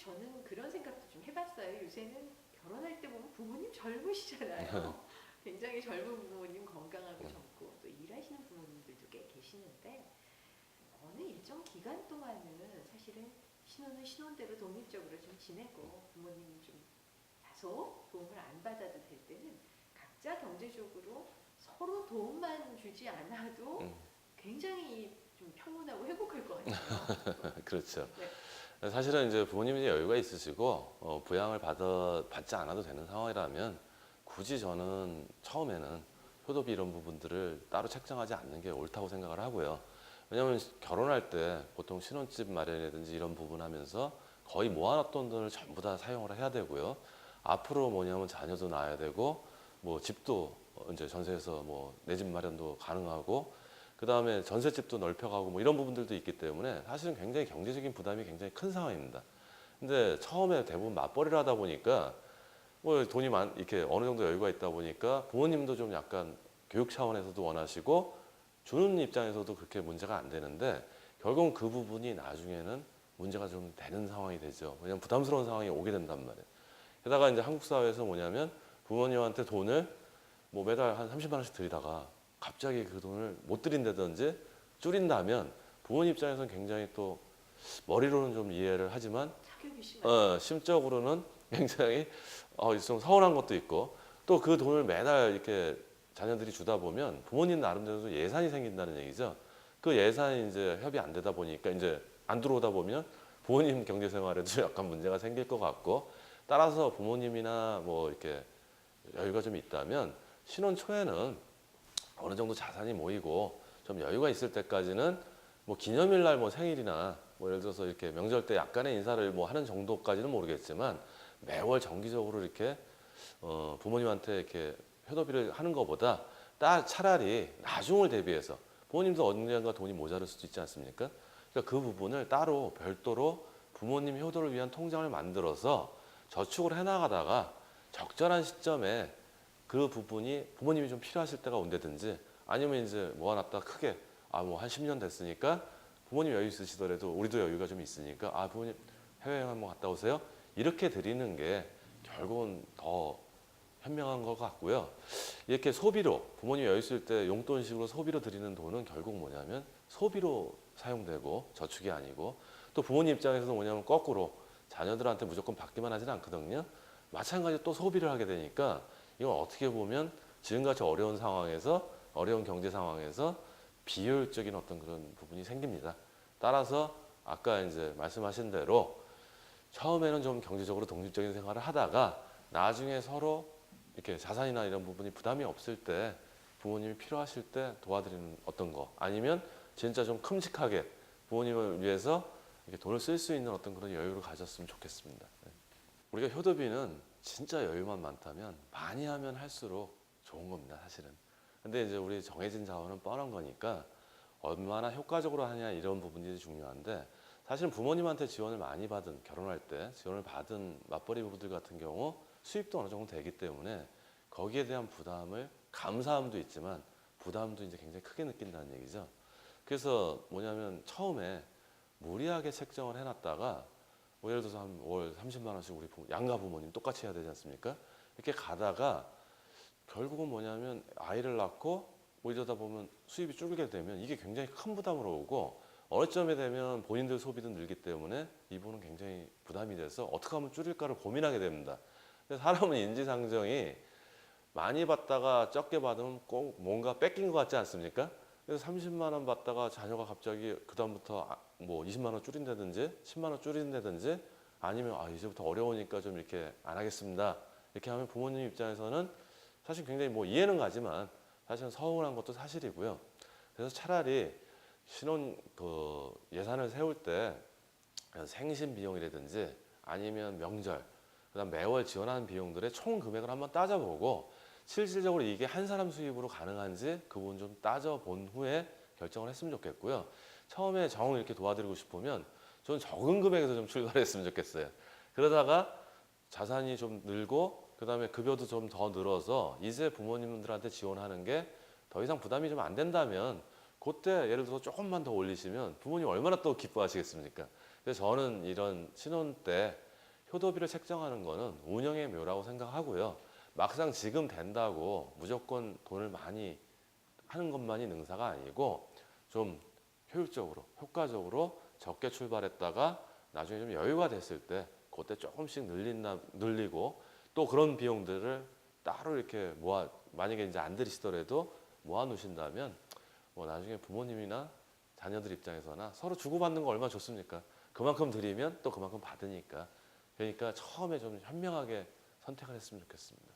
저는 그런 생각도 좀 해봤어요. 요새는 결혼할 때 보면 부모님 젊으시잖아요. 굉장히 젊은 부모님, 건강하고 젊고 또 일하시는 부모님들도 꽤 계시는데 어느 일정 기간 동안은 사실은 신혼은 신혼대로 독립적으로 좀 지내고 부모님 좀 다소 도움을 안 받아도 될 때는 각자 경제적으로 서로 도움만 주지 않아도 굉장히 좀 평온하고 행복할 것 같아요. 그렇죠. 네. 사실은 이제 부모님이 여유가 있으시고 부양을 받지 않아도 되는 상황이라면 굳이 저는 처음에는 효도비 이런 부분들을 따로 책정하지 않는 게 옳다고 생각을 하고요. 왜냐하면 결혼할 때 보통 신혼집 마련이라든지 이런 부분 하면서 거의 모아놨던 돈을 전부 다 사용을 해야 되고요. 앞으로 뭐냐면 자녀도 낳아야 되고 뭐 집도 이제 전세에서 뭐 내 집 마련도 가능하고 그 다음에 전셋집도 넓혀가고 뭐 이런 부분들도 있기 때문에 사실은 굉장히 경제적인 부담이 굉장히 큰 상황입니다. 근데 처음에 대부분 맞벌이를 하다 보니까 뭐 돈이 이렇게 어느 정도 여유가 있다 보니까 부모님도 좀 약간 교육 차원에서도 원하시고 주는 입장에서도 그렇게 문제가 안 되는데 결국은 그 부분이 나중에는 문제가 좀 되는 상황이 되죠. 왜냐하면 부담스러운 상황이 오게 된단 말이에요. 게다가 이제 한국 사회에서 뭐냐면 부모님한테 돈을 뭐 매달 한 30만 원씩 드리다가 갑자기 그 돈을 못 드린다든지 줄인다면 부모님 입장에서는 굉장히 또 머리로는 좀 이해를 하지만 타격이 심하죠. 심적으로는 굉장히 좀 서운한 것도 있고 또 그 돈을 매달 이렇게 자녀들이 주다 보면 부모님 나름대로 예산이 생긴다는 얘기죠. 그 예산이 이제 협의 안 되다 보니까 이제 안 들어오다 보면 부모님 경제 생활에도 약간 문제가 생길 것 같고 따라서 부모님이나 뭐 이렇게 여유가 좀 있다면 신혼 초에는 어느 정도 자산이 모이고 좀 여유가 있을 때까지는 뭐 기념일날 뭐 생일이나 뭐 예를 들어서 이렇게 명절 때 약간의 인사를 뭐 하는 정도까지는 모르겠지만 매월 정기적으로 이렇게 부모님한테 이렇게 효도비를 하는 것보다 차라리 나중을 대비해서 부모님도 언젠가 돈이 모자랄 수도 있지 않습니까? 그러니까 그 부분을 따로 별도로 부모님 효도를 위한 통장을 만들어서 저축을 해나가다가 적절한 시점에 그 부분이 부모님이 좀 필요하실 때가 온다든지 아니면 이제 모아놨다 크게 뭐 한 10년 됐으니까 부모님 여유 있으시더라도 우리도 여유가 좀 있으니까 부모님 해외여행 한번 갔다 오세요. 이렇게 드리는 게 결국은 더 현명한 것 같고요. 이렇게 소비로 부모님 여유 있을 때 용돈식으로 소비로 드리는 돈은 결국 뭐냐면 소비로 사용되고 저축이 아니고 또 부모님 입장에서는 뭐냐면 거꾸로 자녀들한테 무조건 받기만 하지는 않거든요. 마찬가지로 또 소비를 하게 되니까 이건 어떻게 보면 지금같이 어려운 상황에서 어려운 경제 상황에서 비효율적인 어떤 그런 부분이 생깁니다. 따라서 아까 이제 말씀하신 대로 처음에는 좀 경제적으로 독립적인 생활을 하다가 나중에 서로 이렇게 자산이나 이런 부분이 부담이 없을 때 부모님이 필요하실 때 도와드리는 어떤 거 아니면 진짜 좀 큼직하게 부모님을 위해서 이렇게 돈을 쓸 수 있는 어떤 그런 여유를 가졌으면 좋겠습니다. 우리가 효도비는 진짜 여유만 많다면 많이 하면 할수록 좋은 겁니다, 사실은. 근데 이제 우리 정해진 자원은 뻔한 거니까 얼마나 효과적으로 하냐 이런 부분이 중요한데 사실은 부모님한테 지원을 많이 받은 결혼할 때 지원을 받은 맞벌이 부부들 같은 경우 수입도 어느 정도 되기 때문에 거기에 대한 부담을 감사함도 있지만 부담도 이제 굉장히 크게 느낀다는 얘기죠. 그래서 뭐냐면 처음에 무리하게 책정을 해놨다가 뭐 예를 들어서 한 월 30만 원씩 우리 양가 부모님 똑같이 해야 되지 않습니까? 이렇게 가다가 결국은 뭐냐면 아이를 낳고 뭐 이러다 보면 수입이 줄게 되면 이게 굉장히 큰 부담으로 오고 어느 점에 되면 본인들 소비도 늘기 때문에 이분은 굉장히 부담이 돼서 어떻게 하면 줄일까를 고민하게 됩니다. 근데 사람은 인지상정이 많이 받다가 적게 받으면 꼭 뭔가 뺏긴 것 같지 않습니까? 그래서 30만 원 받다가 자녀가 갑자기 그다음부터 뭐 20만 원 줄인다든지 10만 원 줄인다든지 아니면 이제부터 어려우니까 좀 이렇게 안 하겠습니다. 이렇게 하면 부모님 입장에서는 사실 굉장히 뭐 이해는 가지만 사실은 서운한 것도 사실이고요. 그래서 차라리 신혼 그 예산을 세울 때 생신 비용이라든지 아니면 명절 그다음 매월 지원하는 비용들의 총 금액을 한번 따져보고 실질적으로 이게 한 사람 수입으로 가능한지 그 부분 좀 따져본 후에 결정을 했으면 좋겠고요. 처음에 정 이렇게 도와드리고 싶으면 저는 적은 금액에서 좀 출발했으면 좋겠어요. 그러다가 자산이 좀 늘고 그다음에 급여도 좀 더 늘어서 이제 부모님들한테 지원하는 게 더 이상 부담이 좀 안 된다면 그때 예를 들어서 조금만 더 올리시면 부모님 얼마나 또 기뻐하시겠습니까? 그래서 저는 이런 신혼 때 효도비를 책정하는 거는 운영의 묘라고 생각하고요. 막상 지금 된다고 무조건 돈을 많이 하는 것만이 능사가 아니고 좀 효율적으로, 효과적으로 적게 출발했다가 나중에 좀 여유가 됐을 때 그때 조금씩 늘리고 또 그런 비용들을 따로 이렇게 만약에 이제 안 들이시더라도 모아 놓으신다면 뭐 나중에 부모님이나 자녀들 입장에서나 서로 주고받는 거 얼마나 좋습니까? 그만큼 드리면 또 그만큼 받으니까. 그러니까 처음에 좀 현명하게 선택을 했으면 좋겠습니다.